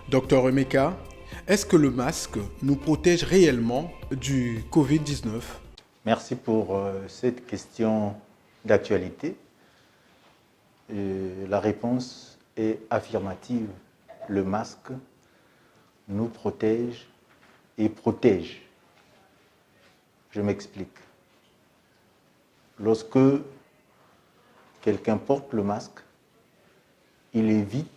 Docteur Emeka, est-ce que le masque nous protège réellement du Covid-19? Merci pour cette question d'actualité. La réponse est affirmative. Le masque nous protège et protège. Je m'explique. Lorsque quelqu'un porte le masque, il évite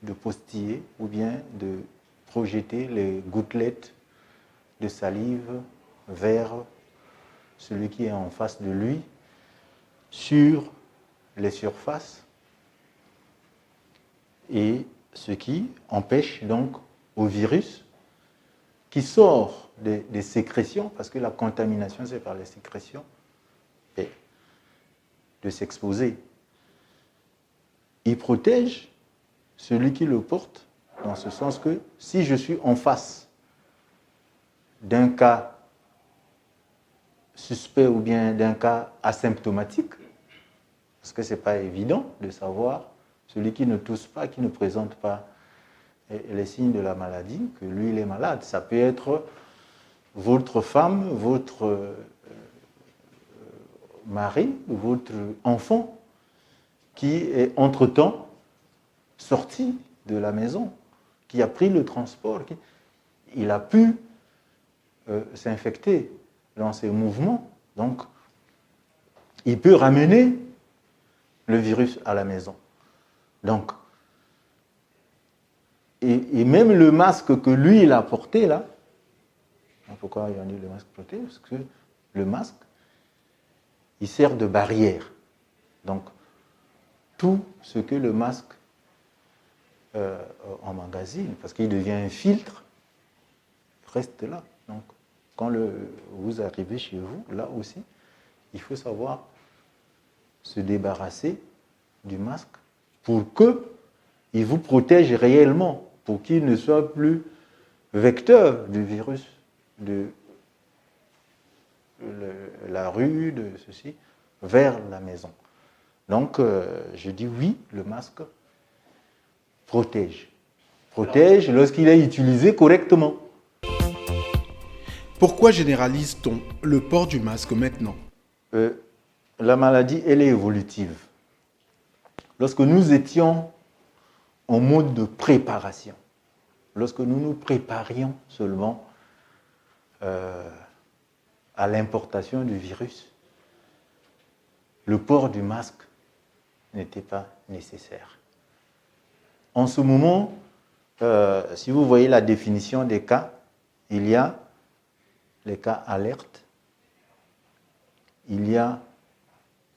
de postiller ou bien de projeter les gouttelettes de salive vers celui qui est en face de lui sur les surfaces, et ce qui empêche donc au virus qui sort des sécrétions, parce que la contamination c'est par les sécrétions, et de s'exposer. Il protège celui qui le porte, dans ce sens que si je suis en face d'un cas suspect ou bien d'un cas asymptomatique, parce que ce n'est pas évident de savoir, celui qui ne tousse pas, qui ne présente pas les signes de la maladie, que lui il est malade. Ça peut être votre femme, votre mari, votre enfant, qui est entre-temps sorti de la maison, qui a pris le transport, il a pu s'infecter dans ses mouvements. Donc, il peut ramener le virus à la maison. Donc, et même le masque que lui, il a porté là, pourquoi il a dit le masque porté? Parce que le masque, il sert de barrière. Donc, tout ce que le masque emmagasine, parce qu'il devient un filtre, reste là. Donc, quand vous arrivez chez vous, là aussi, il faut savoir se débarrasser du masque pour qu'il vous protège réellement, pour qu'il ne soit plus vecteur du virus, de la rue, de ceci, vers la maison. Donc, je dis oui, le masque protège. Protège lorsqu'il est utilisé correctement. Pourquoi généralise-t-on le port du masque maintenant? La maladie, elle est évolutive. Lorsque nous étions en mode de préparation, lorsque nous nous préparions seulement à l'importation du virus, le port du masque n'était pas nécessaire. En ce moment, si vous voyez la définition des cas, il y a les cas alertes, il y a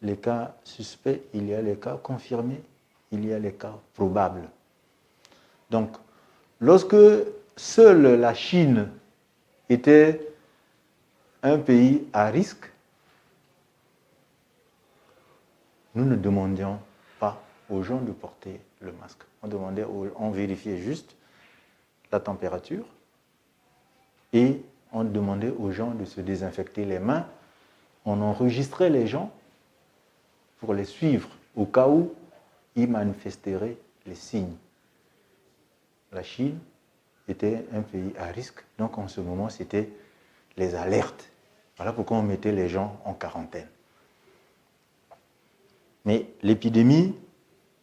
les cas suspects, il y a les cas confirmés, il y a les cas probables. Donc, lorsque seule la Chine était un pays à risque, nous ne demandions pas aux gens de porter le masque. On vérifiait juste la température et on demandait aux gens de se désinfecter les mains. On enregistrait les gens pour les suivre au cas où ils manifesteraient les signes. La Chine était un pays à risque, donc en ce moment c'était les alertes. Voilà pourquoi on mettait les gens en quarantaine. Mais l'épidémie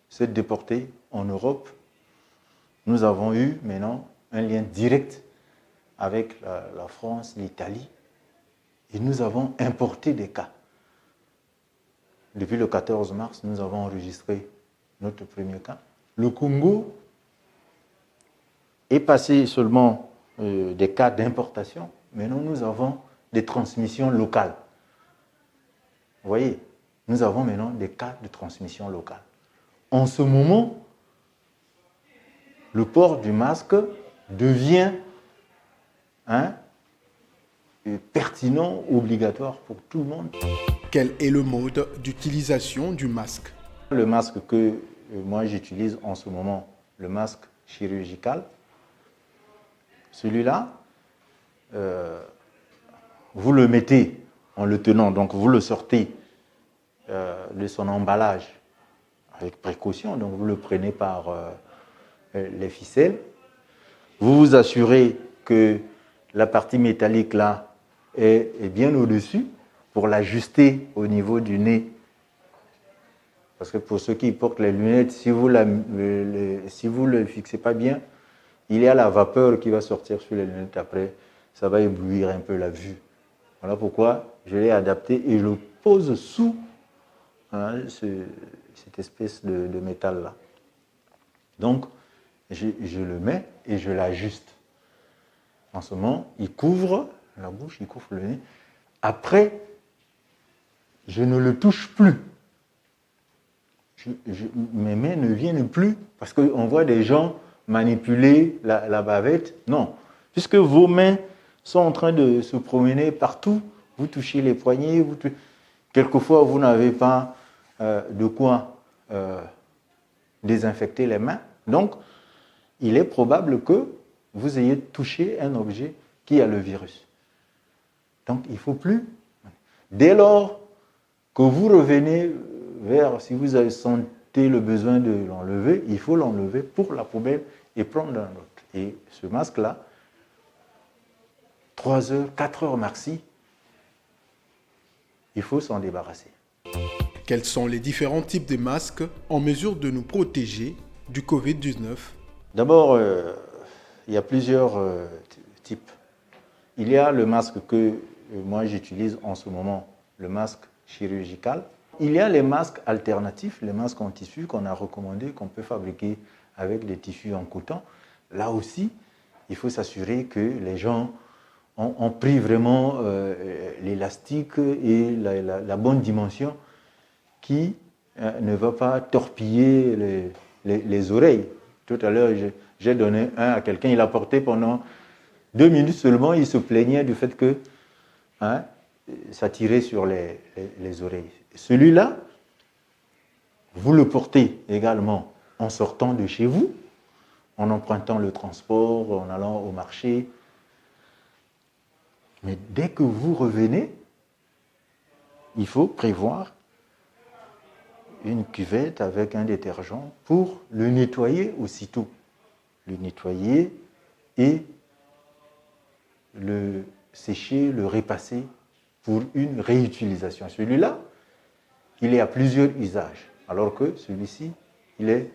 s'est déportée en Europe. Nous avons eu maintenant un lien direct avec la France, l'Italie, et nous avons importé des cas. Depuis le 14 mars, nous avons enregistré notre premier cas. Le Congo est passé seulement des cas d'importation. Maintenant, nous avons des transmissions locales. Vous voyez, nous avons maintenant des cas de transmission locale. En ce moment, le port du masque devient pertinent, obligatoire pour tout le monde. Quel est le mode d'utilisation du masque? Le masque que moi j'utilise en ce moment, le masque chirurgical, celui-là, vous le mettez en le tenant, donc vous le sortez de son emballage avec précaution, donc vous le prenez par les ficelles, vous vous assurez que la partie métallique là est bien au-dessus pour l'ajuster au niveau du nez. Parce que pour ceux qui portent les lunettes, si vous ne le fixez pas bien, il y a la vapeur qui va sortir sur les lunettes après. Ça va éblouir un peu la vue. Voilà pourquoi je l'ai adapté et je le pose sous cette espèce de métal là. Donc, je le mets et je l'ajuste. En ce moment, il couvre la bouche, il couvre le nez. Après, je ne le touche plus. Mes mains ne viennent plus parce qu'on voit des gens manipuler la bavette. Non, puisque vos mains sont en train de se promener partout, vous touchez les poignets, quelquefois vous n'avez pas de quoi désinfecter les mains. Donc, il est probable que vous ayez touché un objet qui a le virus. Donc, il ne faut plus. Dès lors que vous revenez vers, si vous sentez le besoin de l'enlever, il faut l'enlever pour la poubelle et prendre un autre. Et ce masque-là, 3 heures, 4 heures maxi, il faut s'en débarrasser. Quels sont les différents types de masques en mesure de nous protéger du Covid-19? D'abord, il y a plusieurs types. Il y a le masque que moi j'utilise en ce moment, le masque chirurgical. Il y a les masques alternatifs, les masques en tissu qu'on a recommandés, qu'on peut fabriquer avec des tissus en coton. Là aussi, il faut s'assurer que les gens ont pris vraiment l'élastique et la bonne dimension qui ne va pas torpiller les oreilles. Tout à l'heure, j'ai donné un à quelqu'un, il a porté pendant 2 minutes seulement, il se plaignait du fait que ça tirait sur les oreilles. Celui-là, vous le portez également en sortant de chez vous, en empruntant le transport, en allant au marché. Mais dès que vous revenez, il faut prévoir une cuvette avec un détergent pour le nettoyer aussitôt. Le nettoyer et le sécher, le repasser pour une réutilisation. Celui-là, il est à plusieurs usages, alors que celui-ci, il est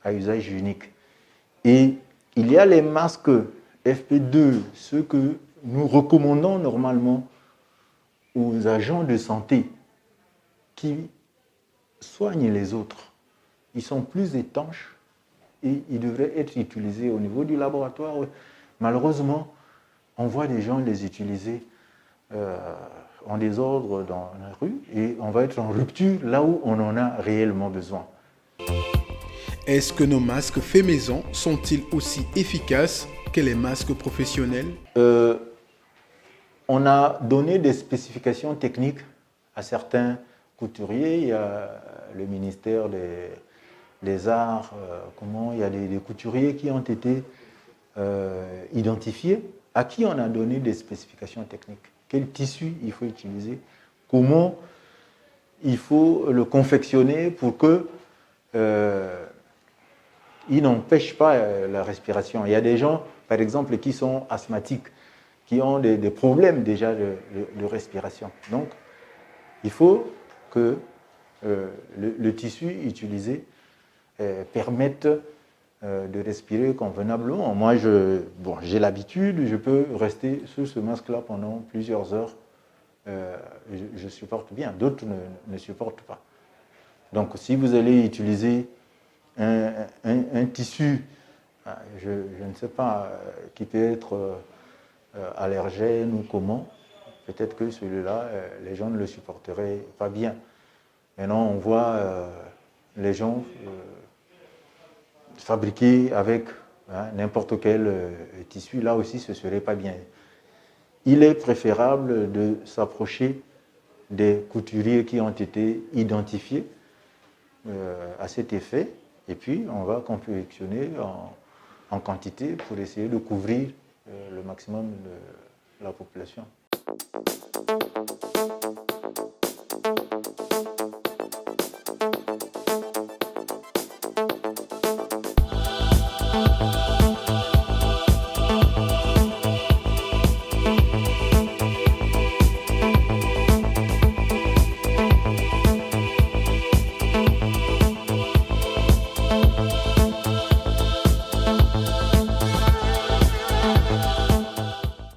à usage unique. Et il y a les masques FP2, ceux que nous recommandons normalement aux agents de santé qui soignent les autres. Ils sont plus étanches et ils devraient être utilisés au niveau du laboratoire. Malheureusement, on voit des gens les utiliser en désordre dans la rue et on va être en rupture là où on en a réellement besoin. Est-ce que nos masques faits maison sont-ils aussi efficaces que les masques professionnels? On a donné des spécifications techniques à certains couturiers. Il y a le ministère des Arts, il y a des couturiers qui ont été identifiés, à qui on a donné des spécifications techniques. Quel tissu il faut utiliser, comment il faut le confectionner pour que il n'empêche pas la respiration. Il y a des gens, par exemple, qui sont asthmatiques, qui ont des problèmes déjà de respiration. Donc, il faut que le tissu utilisé permette de respirer convenablement. Moi, j'ai l'habitude, je peux rester sur ce masque-là pendant plusieurs heures. Je supporte bien, d'autres ne supportent pas. Donc, si vous allez utiliser un tissu, je ne sais pas, qui peut être allergène ou comment, peut-être que celui-là, les gens ne le supporteraient pas bien. Maintenant, on voit les gens fabriquer avec n'importe quel tissu, là aussi, ce ne serait pas bien. Il est préférable de s'approcher des couturiers qui ont été identifiés à cet effet, et puis on va confectionner en quantité pour essayer de couvrir le maximum de la population.